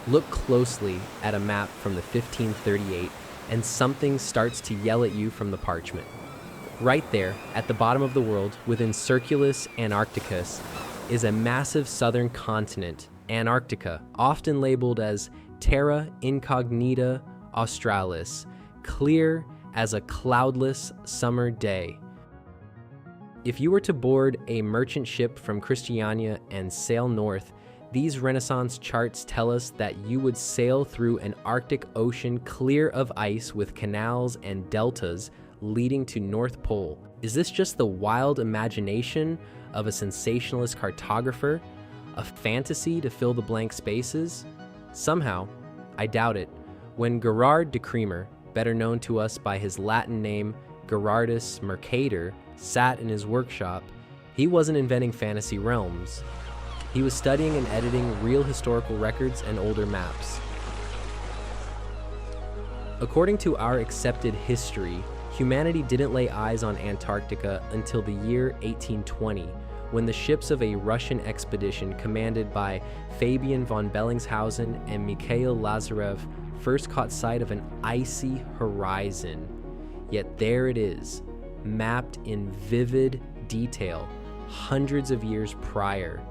Look closely at a map from the 1538 and something starts to yell at you from the parchment. Right there, at the bottom of the world, within Circulus Antarcticus, is a massive southern continent, Antarctica, often labeled as Terra Incognita Australis, clear as a cloudless summer day. If you were to board a merchant ship from Christiania and sail north, these Renaissance charts tell us that you would sail through an Arctic Ocean clear of ice with canals and deltas leading to North Pole. Is this just the wild imagination of a sensationalist cartographer? A fantasy to fill the blank spaces? Somehow, I doubt it, when Gerard de Cremer, better known to us by his Latin name Gerardus Mercator, sat in his workshop, he wasn't inventing fantasy realms. He was studying and editing real historical records and older maps. According to our accepted history, humanity didn't lay eyes on Antarctica until the year 1820, when the ships of a Russian expedition commanded by Fabian von Bellingshausen and Mikhail Lazarev first caught sight of an icy horizon. Yet there it is, mapped in vivid detail, hundreds of years prior.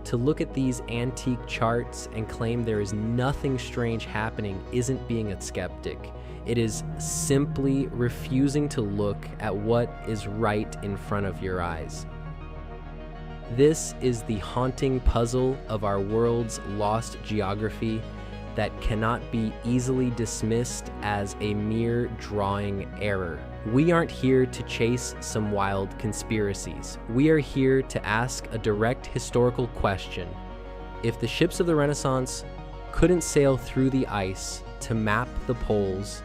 To look at these antique charts and claim there is nothing strange happening isn't being a skeptic. It is simply refusing to look at what is right in front of your eyes. This is the haunting puzzle of our world's lost geography that cannot be easily dismissed as a mere drawing error. We aren't here to chase some wild conspiracies. We are here to ask a direct historical question. If the ships of the Renaissance couldn't sail through the ice to map the poles,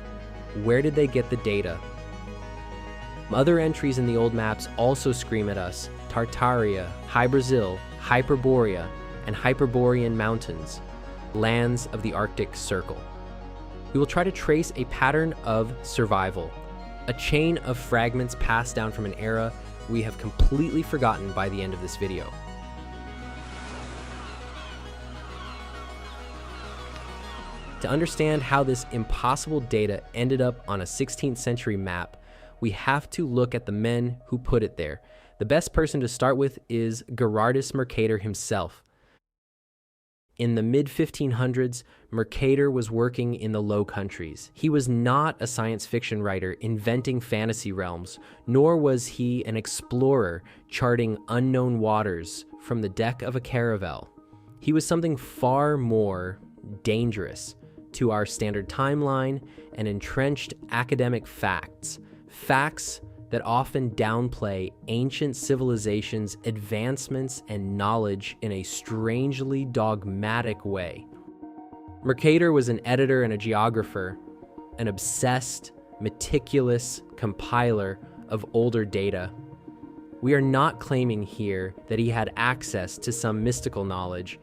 where did they get the data? Other entries in the old maps also scream at us: Tartaria, High Brazil, Hyperborea, and Hyperborean mountains, lands of the Arctic Circle. We will try to trace a pattern of survival, a chain of fragments passed down from an era we have completely forgotten by the end of this video. To understand how this impossible data ended up on a 16th century map, we have to look at the men who put it there. The best person to start with is Gerardus Mercator himself. In the mid-1500s, Mercator was working in the Low Countries. He was not a science fiction writer inventing fantasy realms, nor was he an explorer charting unknown waters from the deck of a caravel. He was something far more dangerous to our standard timeline and entrenched academic facts. Facts that often downplay ancient civilizations' advancements and knowledge in a strangely dogmatic way. Mercator was an editor and a geographer, an obsessed, meticulous compiler of older data. We are not claiming here that he had access to some mystical knowledge,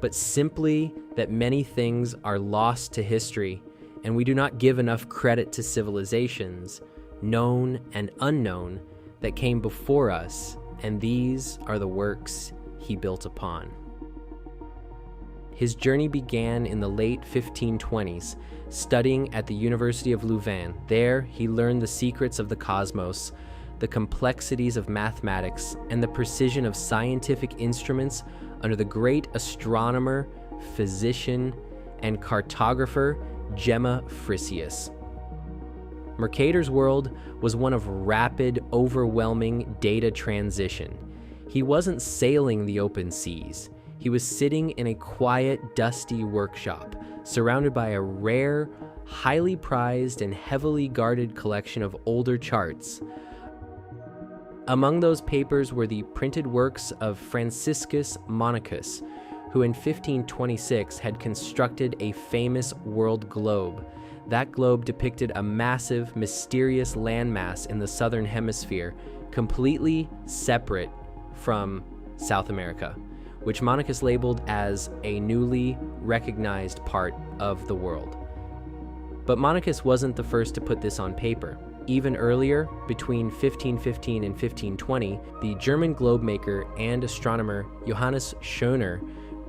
but simply that many things are lost to history, and we do not give enough credit to civilizations, known and unknown, that came before us, and these are the works he built upon. His journey began in the late 1520s, studying at the University of Louvain. There, he learned the secrets of the cosmos, the complexities of mathematics, and the precision of scientific instruments under the great astronomer, physician, and cartographer Gemma Frisius. Mercator's world was one of rapid, overwhelming data transition. He wasn't sailing the open seas. He was sitting in a quiet, dusty workshop, surrounded by a rare, highly prized, and heavily guarded collection of older charts. Among those papers were the printed works of Franciscus Monachus, who in 1526 had constructed a famous world globe. That globe depicted a massive, mysterious landmass in the southern hemisphere, completely separate from South America, which Monachus labeled as a newly recognized part of the world. But Monachus wasn't the first to put this on paper. Even earlier, between 1515 and 1520, the German globe maker and astronomer Johannes Schöner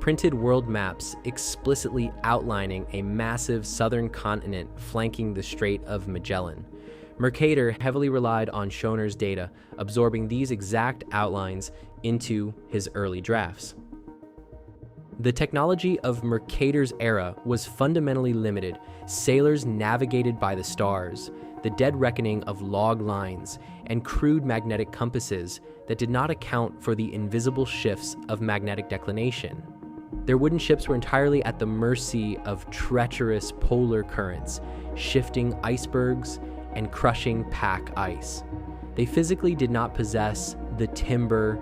printed world maps explicitly outlining a massive southern continent flanking the Strait of Magellan. Mercator heavily relied on Schoner's data, absorbing these exact outlines into his early drafts. The technology of Mercator's era was fundamentally limited. Sailors navigated by the stars, the dead reckoning of log lines, and crude magnetic compasses that did not account for the invisible shifts of magnetic declination. Their wooden ships were entirely at the mercy of treacherous polar currents, shifting icebergs, and crushing pack ice. They physically did not possess the timber,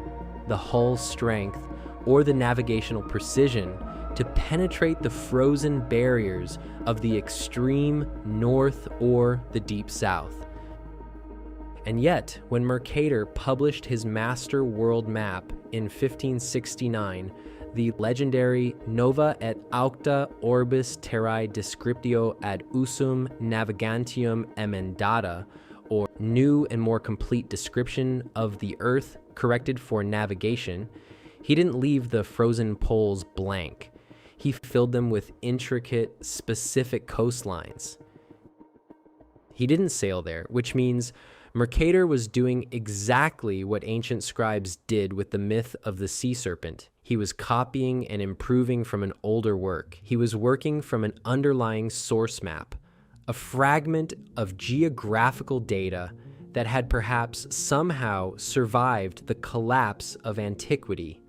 the hull strength, or the navigational precision to penetrate the frozen barriers of the extreme north or the deep south. And yet, when Mercator published his master world map in 1569, the legendary Nova et Aucta Orbis Terrae Descriptio ad Usum Navigantium Emendata, or New and More Complete Description of the Earth Corrected for Navigation, he didn't leave the frozen poles blank. He filled them with intricate, specific coastlines. He didn't sail there, which means Mercator was doing exactly what ancient scribes did with the myth of the sea serpent. He was copying and improving from an older work. He was working from an underlying source map, a fragment of geographical data that had perhaps somehow survived the collapse of antiquity.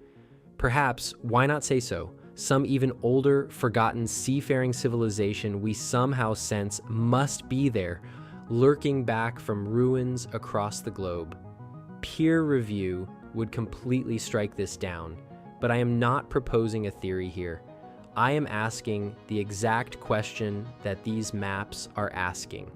Perhaps, why not say so, some even older, forgotten seafaring civilization we somehow sense must be there, lurking back from ruins across the globe. Peer review would completely strike this down, but I am not proposing a theory here. I am asking the exact question that these maps are asking.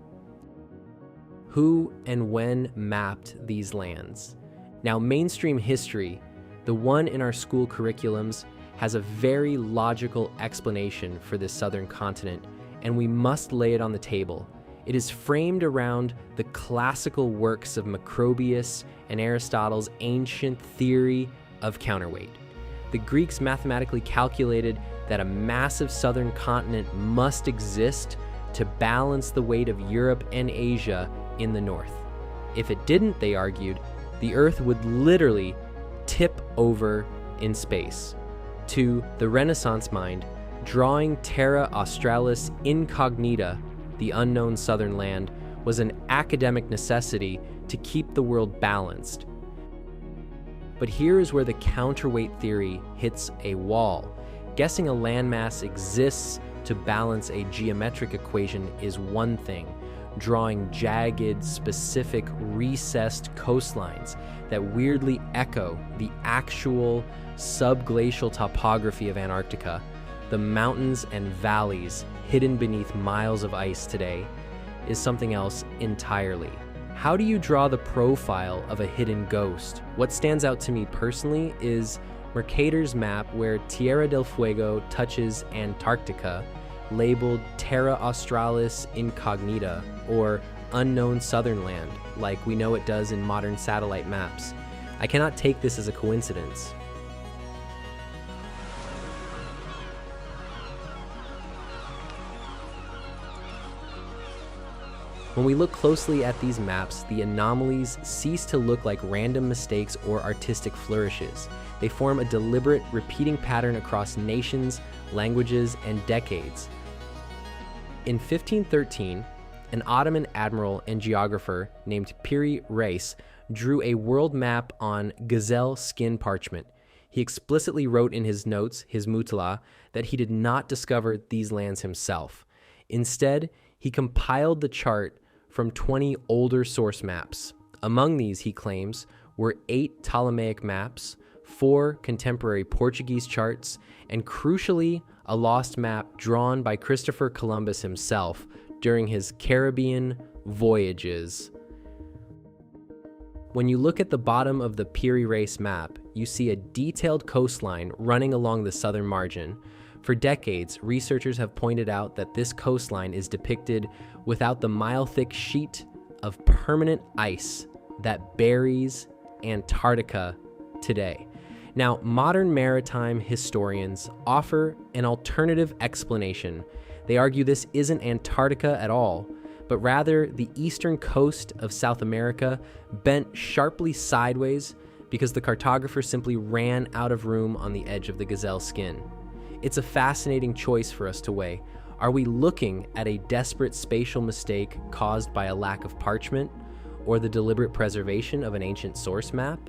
Who and when mapped these lands? Now, mainstream history, the one in our school curriculums, has a very logical explanation for this southern continent, and we must lay it on the table. It is framed around the classical works of Macrobius and Aristotle's ancient theory of counterweight. The Greeks mathematically calculated that a massive southern continent must exist to balance the weight of Europe and Asia in the north. If it didn't, they argued, the Earth would literally tip over in space. To the Renaissance mind, drawing Terra Australis Incognita, the unknown southern land, was an academic necessity to keep the world balanced. But here is where the counterweight theory hits a wall. Guessing a landmass exists to balance a geometric equation is one thing. Drawing jagged, specific, recessed coastlines that weirdly echo the actual subglacial topography of Antarctica, the mountains and valleys hidden beneath miles of ice today, is something else entirely. How do you draw the profile of a hidden ghost? What stands out to me personally is Mercator's map where Tierra del Fuego touches Antarctica, labeled Terra Australis Incognita, or unknown southern land, like we know it does in modern satellite maps. I cannot take this as a coincidence. When we look closely at these maps, the anomalies cease to look like random mistakes or artistic flourishes. They form a deliberate, repeating pattern across nations, languages, and decades. In 1513, an Ottoman admiral and geographer named Piri Reis drew a world map on gazelle skin parchment. He explicitly wrote in his notes, his mutala, that he did not discover these lands himself. Instead, he compiled the chart from 20 older source maps. Among these, he claims, were 8 Ptolemaic maps, 4 contemporary Portuguese charts, and crucially, a lost map drawn by Christopher Columbus himself during his Caribbean voyages. When you look at the bottom of the Piri Reis map, you see a detailed coastline running along the southern margin. For decades, researchers have pointed out that this coastline is depicted without the mile-thick sheet of permanent ice that buries Antarctica today. Now, modern maritime historians offer an alternative explanation. They argue this isn't Antarctica at all, but rather the eastern coast of South America bent sharply sideways because the cartographer simply ran out of room on the edge of the gazelle skin. It's a fascinating choice for us to weigh. Are we looking at a desperate spatial mistake caused by a lack of parchment, or the deliberate preservation of an ancient source map?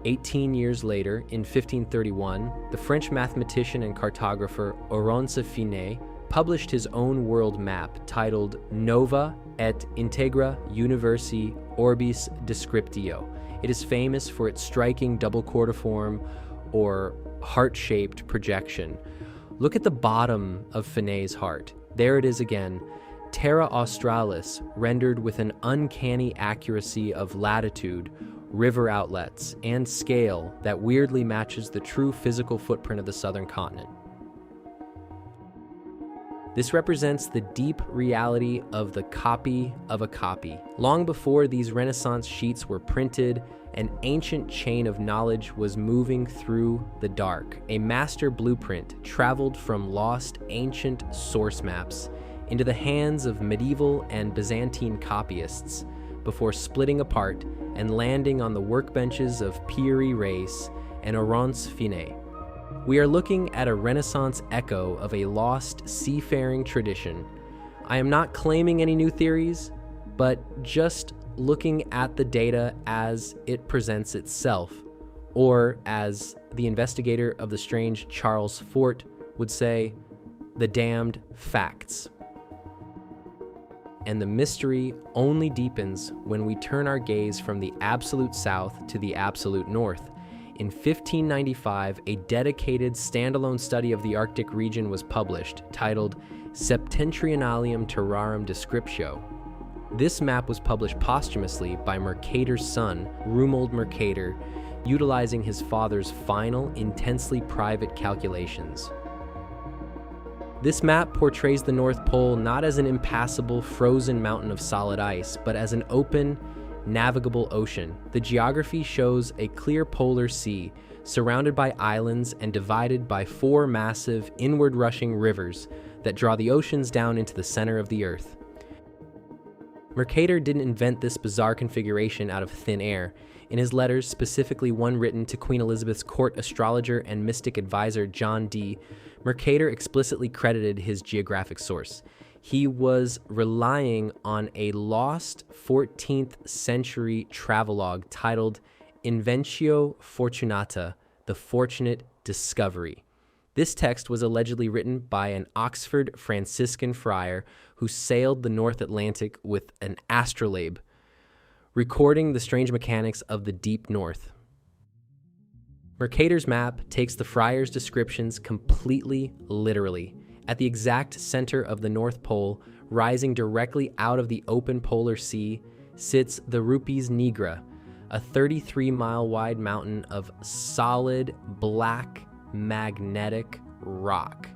18 years later, in 1531, the French mathematician and cartographer Oronce Finé published his own world map titled Nova et Integra Universi Orbis Descriptio. It is famous for its striking double quartiform or heart-shaped projection. Look at the bottom of Finé's heart. There it is again, Terra Australis, rendered with an uncanny accuracy of latitude, river outlets, and scale that weirdly matches the true physical footprint of the southern continent. This represents the deep reality of the copy of a copy. Long before these Renaissance sheets were printed, an ancient chain of knowledge was moving through the dark. A master blueprint traveled from lost ancient source maps into the hands of medieval and Byzantine copyists before splitting apart and landing on the workbenches of Piri Reis and Oronce Finé. We are looking at a Renaissance echo of a lost seafaring tradition. I am not claiming any new theories, but just looking at the data as it presents itself, or as the investigator of the strange Charles Fort would say, the damned facts. And the mystery only deepens when we turn our gaze from the absolute south to the absolute north. In 1595, a dedicated standalone study of the Arctic region was published, titled Septentrionalium Terrarum Descriptio. This map was published posthumously by Mercator's son, Romuald Mercator, utilizing his father's final, intensely private calculations. This map portrays the North Pole not as an impassable, frozen mountain of solid ice, but as an open, navigable ocean. The geography shows a clear polar sea, surrounded by islands and divided by 4 massive, inward-rushing rivers that draw the oceans down into the center of the Earth. Mercator didn't invent this bizarre configuration out of thin air. In his letters, specifically one written to Queen Elizabeth's court astrologer and mystic advisor John Dee, Mercator explicitly credited his geographic source. He was relying on a lost 14th century travelogue titled Inventio Fortunata, the Fortunate Discovery. This text was allegedly written by an Oxford Franciscan friar who sailed the North Atlantic with an astrolabe, recording the strange mechanics of the deep north. Mercator's map takes the friar's descriptions completely literally. At the exact center of the North Pole, rising directly out of the open polar sea, sits the Rupes Nigra, a 33-mile-wide mountain of solid, black, magnetic rock.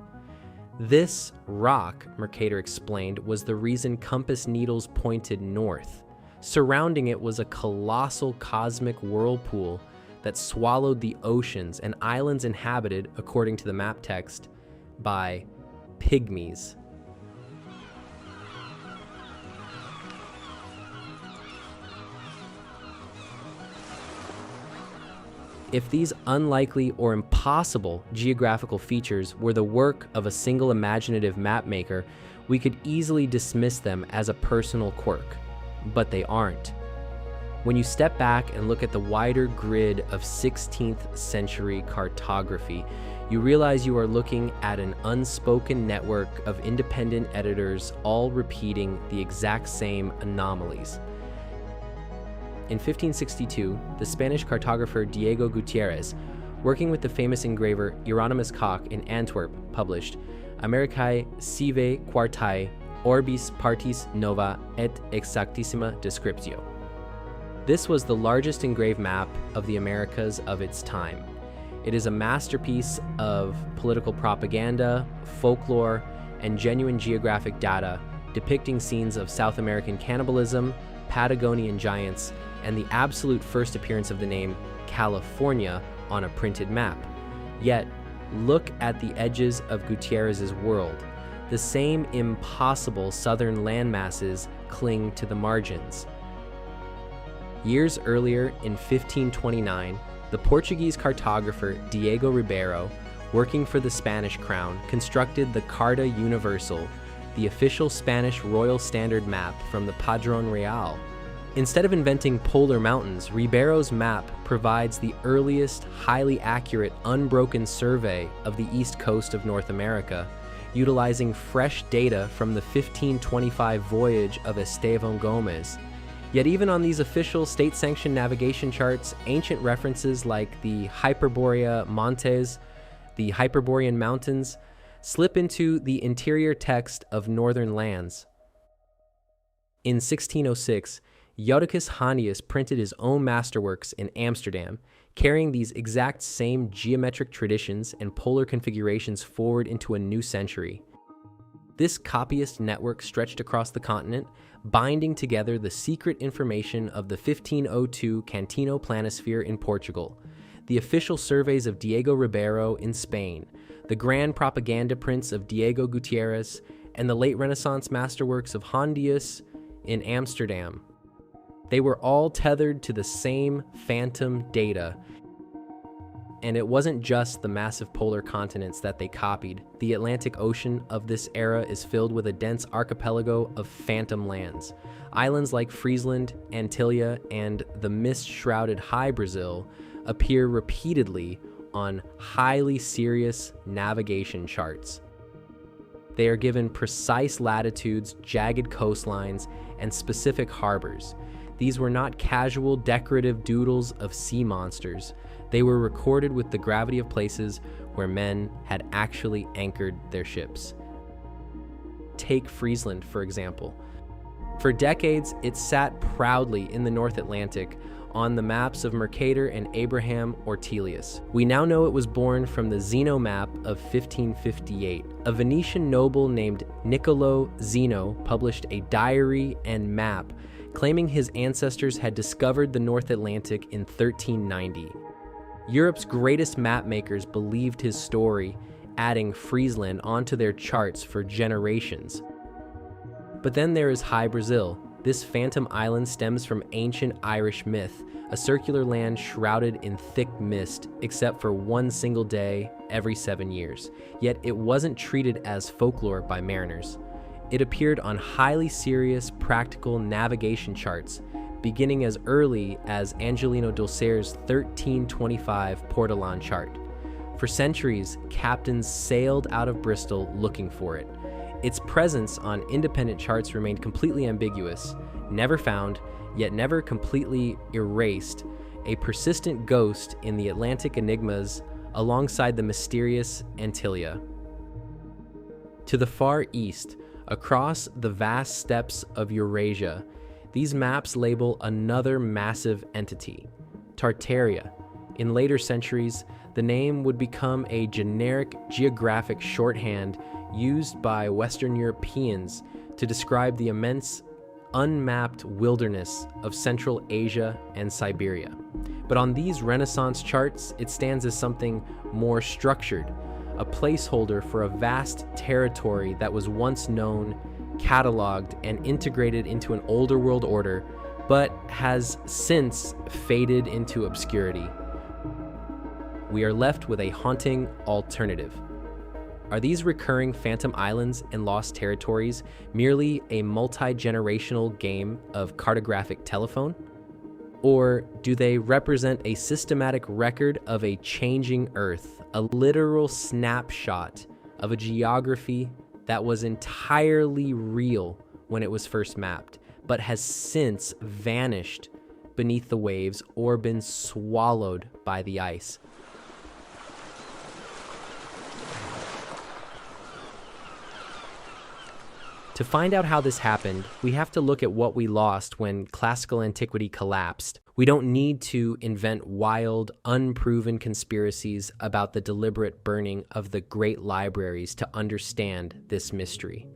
This rock, Mercator explained, was the reason compass needles pointed north. Surrounding it was a colossal cosmic whirlpool that swallowed the oceans and islands inhabited, according to the map text, by pygmies. If these unlikely or impossible geographical features were the work of a single imaginative mapmaker, we could easily dismiss them as a personal quirk, but they aren't. When you step back and look at the wider grid of 16th century cartography, you realize you are looking at an unspoken network of independent editors all repeating the exact same anomalies. In 1562, the Spanish cartographer Diego Gutierrez, working with the famous engraver Hieronymus Koch in Antwerp, published Americae sive quartae orbis partis nova et exactissima descriptio. This was the largest engraved map of the Americas of its time. It is a masterpiece of political propaganda, folklore, and genuine geographic data depicting scenes of South American cannibalism, Patagonian giants, and the absolute first appearance of the name California on a printed map. Yet, look at the edges of Gutierrez's world. The same impossible southern landmasses cling to the margins. Years earlier, in 1529, the Portuguese cartographer Diego Ribeiro, working for the Spanish crown, constructed the Carta Universal, the official Spanish royal standard map from the Padrón Real. Instead of inventing polar mountains, Ribeiro's map provides the earliest, highly accurate, unbroken survey of the east coast of North America, utilizing fresh data from the 1525 voyage of Esteban Gomez. Yet even on these official state-sanctioned navigation charts, ancient references like the Hyperborea Montes, the Hyperborean Mountains, slip into the interior text of northern lands. In 1606, Jodocus Hondius printed his own masterworks in Amsterdam, carrying these exact same geometric traditions and polar configurations forward into a new century. This copyist network stretched across the continent, binding together the secret information of the 1502 Cantino planisphere in Portugal, the official surveys of Diego Ribeiro in Spain, the grand propaganda prints of Diego Gutierrez, and the late Renaissance masterworks of Hondius in Amsterdam. They were all tethered to the same phantom data. And it wasn't just the massive polar continents that they copied. The Atlantic Ocean of this era is filled with a dense archipelago of phantom lands. Islands like Friesland, Antillia, and the mist-shrouded High Brazil appear repeatedly on highly serious navigation charts. They are given precise latitudes, jagged coastlines, and specific harbors. These were not casual, decorative doodles of sea monsters. They were recorded with the gravity of places where men had actually anchored their ships. Take Friesland, for example. For decades, it sat proudly in the North Atlantic on the maps of Mercator and Abraham Ortelius. We now know it was born from the Zeno map of 1558. A Venetian noble named Niccolo Zeno published a diary and map claiming his ancestors had discovered the North Atlantic in 1390. Europe's greatest mapmakers believed his story, adding Friesland onto their charts for generations. But then there is High Brazil. This phantom island stems from ancient Irish myth, a circular land shrouded in thick mist, except for one single day every 7 years. Yet it wasn't treated as folklore by mariners. It appeared on highly serious, practical navigation charts, beginning as early as Angelino Dolcere's 1325 Portolan chart. For centuries, captains sailed out of Bristol looking for it. Its presence on independent charts remained completely ambiguous, never found, yet never completely erased, a persistent ghost in the Atlantic enigmas alongside the mysterious Antillia. To the far east, across the vast steppes of Eurasia, these maps label another massive entity, Tartaria. In later centuries, the name would become a generic geographic shorthand used by Western Europeans to describe the immense, unmapped wilderness of Central Asia and Siberia. But on these Renaissance charts, it stands as something more structured, a placeholder for a vast territory that was once known, cataloged, and integrated into an older world order, but has since faded into obscurity. We are left with a haunting alternative. Are these recurring phantom islands and lost territories merely a multi-generational game of cartographic telephone? Or do they represent a systematic record of a changing Earth, a literal snapshot of a geography that was entirely real when it was first mapped, but has since vanished beneath the waves or been swallowed by the ice? To find out how this happened, we have to look at what we lost when classical antiquity collapsed. We don't need to invent wild, unproven conspiracies about the deliberate burning of the great libraries to understand this mystery.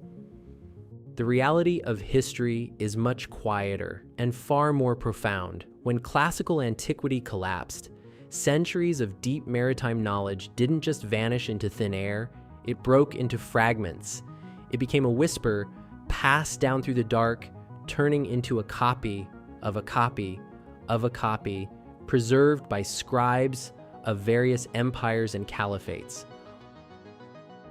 The reality of history is much quieter and far more profound. When classical antiquity collapsed, Centuries of deep maritime knowledge didn't just vanish into thin air, it broke into fragments. It became a whisper, passed down through the dark, turning into a copy of a copy of a copy, preserved by scribes of various empires and caliphates.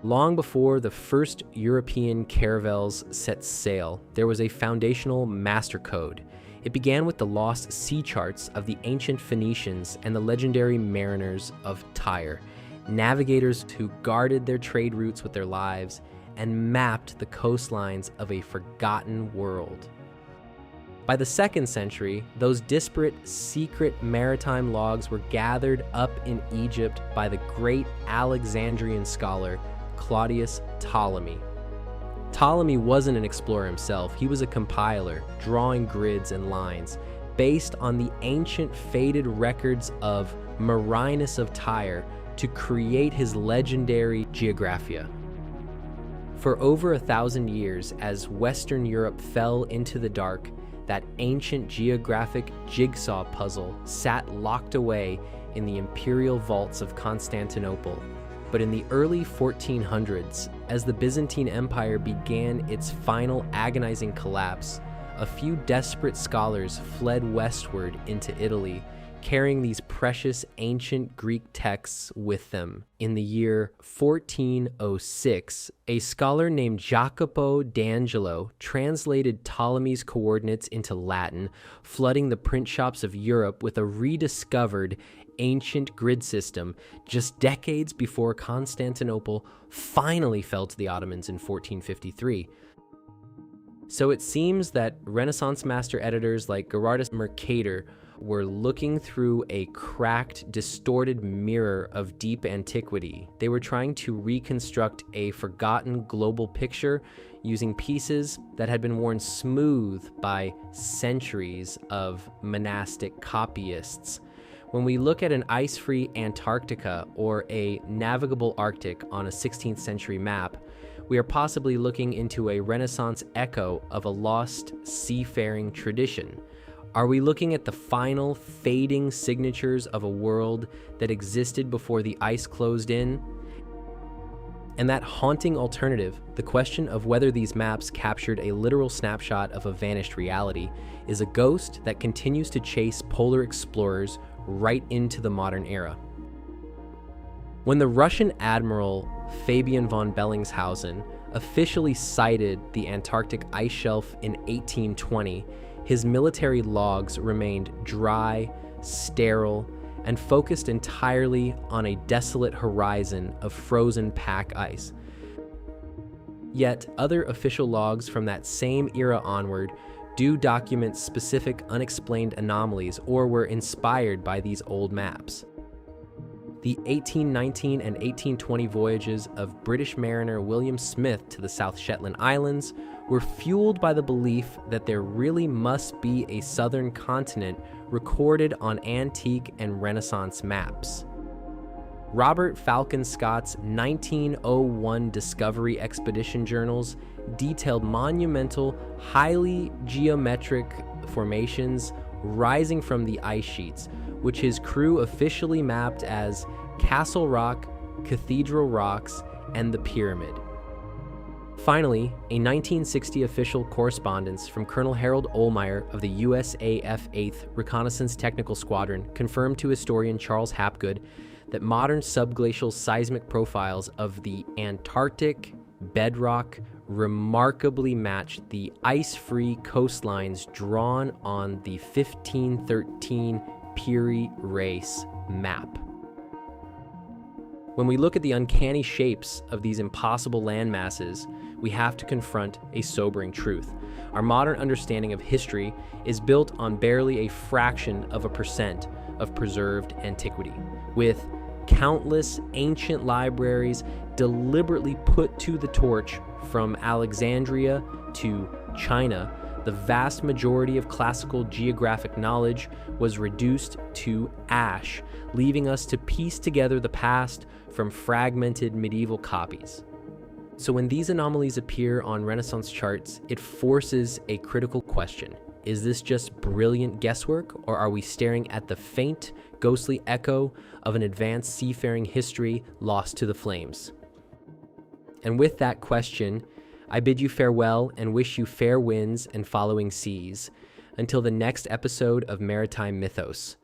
Long before the first European caravels set sail, there was a foundational master code. It began with the lost sea charts of the ancient Phoenicians and the legendary mariners of Tyre, navigators who guarded their trade routes with their lives and mapped the coastlines of a forgotten world. By the 2nd century, those disparate, secret maritime logs were gathered up in Egypt by the great Alexandrian scholar Claudius Ptolemy. Ptolemy wasn't an explorer himself, he was a compiler, drawing grids and lines, based on the ancient faded records of Marinus of Tyre to create his legendary Geographia. For over 1,000 years, as Western Europe fell into the dark, that ancient geographic jigsaw puzzle sat locked away in the imperial vaults of Constantinople. But in the early 1400s, as the Byzantine Empire began its final agonizing collapse, a few desperate scholars fled westward into Italy, carrying these precious ancient Greek texts with them. In the year 1406, a scholar named Jacopo d'Angelo translated Ptolemy's coordinates into Latin, flooding the print shops of Europe with a rediscovered ancient grid system just decades before Constantinople finally fell to the Ottomans in 1453. So it seems that Renaissance master editors like Gerardus Mercator were looking through a cracked, distorted mirror of deep antiquity. They were trying to reconstruct a forgotten global picture using pieces that had been worn smooth by centuries of monastic copyists. When we look at an ice-free Antarctica or a navigable Arctic on a 16th century map, we are possibly looking into a Renaissance echo of a lost seafaring tradition. Are we looking at the final fading signatures of a world that existed before the ice closed in? And that haunting alternative, the question of whether these maps captured a literal snapshot of a vanished reality, is a ghost that continues to chase polar explorers right into the modern era. When the Russian admiral Fabian von Bellingshausen officially sighted the Antarctic ice shelf in 1820, his military logs remained dry, sterile, and focused entirely on a desolate horizon of frozen pack ice. Yet other official logs from that same era onward do document specific unexplained anomalies or were inspired by these old maps. The 1819 and 1820 voyages of British mariner William Smith to the South Shetland Islands were fueled by the belief that there really must be a southern continent recorded on antique and Renaissance maps. Robert Falcon Scott's 1901 Discovery Expedition journals detailed monumental, highly geometric formations rising from the ice sheets, which his crew officially mapped as Castle Rock, Cathedral Rocks, and the Pyramid. Finally, a 1960 official correspondence from Colonel Harold Ohlmeyer of the USAF 8th Reconnaissance Technical Squadron confirmed to historian Charles Hapgood that modern subglacial seismic profiles of the Antarctic bedrock remarkably matched the ice-free coastlines drawn on the 1513 Piri Reis map. When we look at the uncanny shapes of these impossible land masses, we have to confront a sobering truth. Our modern understanding of history is built on barely a fraction of a percent of preserved antiquity, with countless ancient libraries deliberately put to the torch from Alexandria to China. The vast majority of classical geographic knowledge was reduced to ash, leaving us to piece together the past from fragmented medieval copies. So when these anomalies appear on Renaissance charts, it forces a critical question. Is this just brilliant guesswork, or are we staring at the faint, ghostly echo of an advanced seafaring history lost to the flames? And with that question, I bid you farewell and wish you fair winds and following seas. Until the next episode of Maritime Mythos.